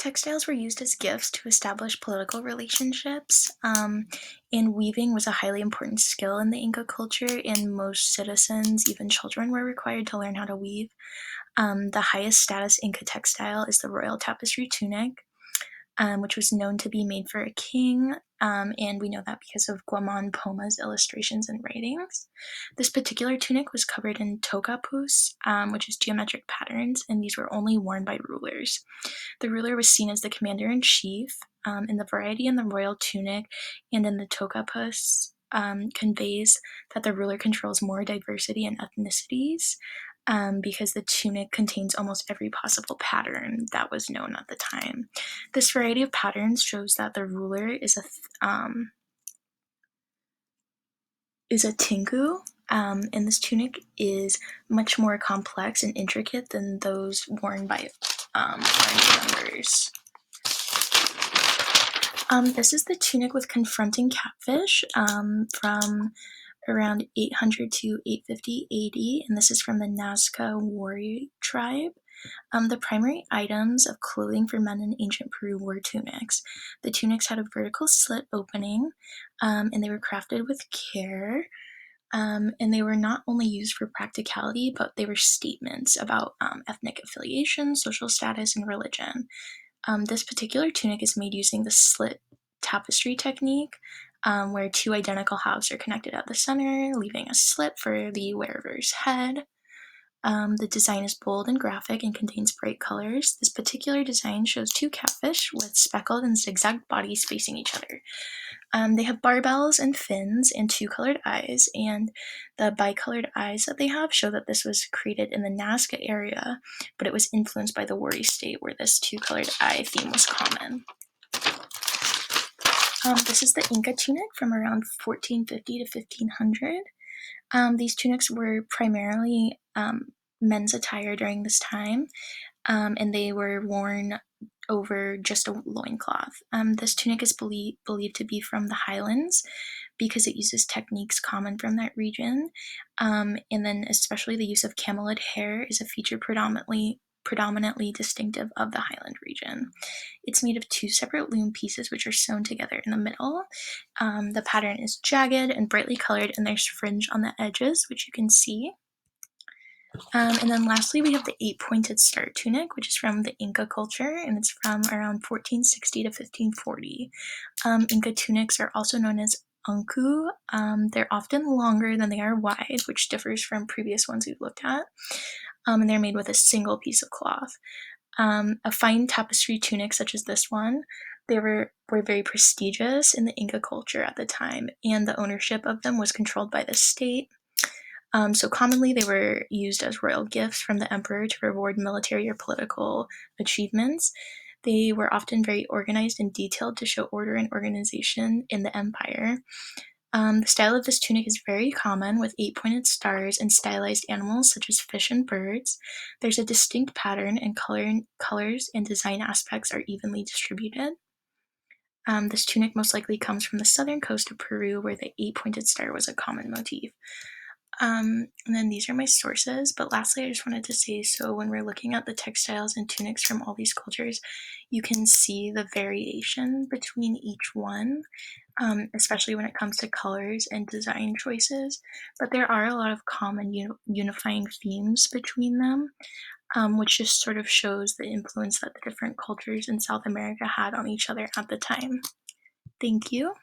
Textiles were used as gifts to establish political relationships, and weaving was a highly important skill in the Inca culture, and most citizens, even children, were required to learn how to weave. The highest status Inca textile is the royal tapestry tunic, which was known to be made for a king, and we know that because of Guaman Poma's illustrations and writings. This particular tunic was covered in tocapus, which is geometric patterns, and these were only worn by rulers. The ruler was seen as the commander-in-chief, and the variety in the royal tunic and in the tocapus conveys that the ruler controls more diversity in ethnicities, because the tunic contains almost every possible pattern that was known at the time. This variety of patterns shows that the ruler is a tinku, and this tunic is much more complex and intricate than those worn by army members. This is the tunic with confronting catfish from around 800 to 850 AD, and this is from the Nazca warrior tribe. The primary items of clothing for men in ancient Peru were tunics. The tunics had a vertical slit opening, and they were crafted with care. And they were not only used for practicality, but they were statements about ethnic affiliation, social status, and religion. This particular tunic is made using the slit tapestry technique, where two identical halves are connected at the center, leaving a slit for the wearer's head. The design is bold and graphic and contains bright colors. This particular design shows two catfish with speckled and zigzag bodies facing each other. They have barbels and fins and two colored eyes, and the bicolored eyes that they have show that this was created in the Nazca area, but it was influenced by the Wari state where this two-colored eye theme was common. This is the Inca tunic from around 1450 to 1500. These tunics were primarily men's attire during this time, and they were worn over just a loincloth. This tunic is believed to be from the highlands because it uses techniques common from that region, and then especially the use of camelid hair is a feature predominantly distinctive of the highland region. It's made of two separate loom pieces which are sewn together in the middle. The pattern is jagged and brightly colored, and there's fringe on the edges, which you can see. And then lastly, we have the 8-pointed star tunic, which is from the Inca culture, and it's from around 1460 to 1540. Inca tunics are also known as anku. They're often longer than they are wide, which differs from previous ones we've looked at, and they're made with a single piece of cloth. A fine tapestry tunic such as this one, they were very prestigious in the Inca culture at the time, and the ownership of them was controlled by the state. So commonly they were used as royal gifts from the emperor to reward military or political achievements. They were often very organized and detailed to show order and organization in the empire. The style of this tunic is very common, with 8-pointed stars and stylized animals such as fish and birds. There's a distinct pattern, and colors and design aspects are evenly distributed. This tunic most likely comes from the southern coast of Peru, where the 8-pointed star was a common motif. And then these are my sources, but lastly I just wanted to say, so when we're looking at the textiles and tunics from all these cultures, you can see the variation between each one, especially when it comes to colors and design choices, but there are a lot of common unifying themes between them, which just sort of shows the influence that the different cultures in South America had on each other at the time. Thank you.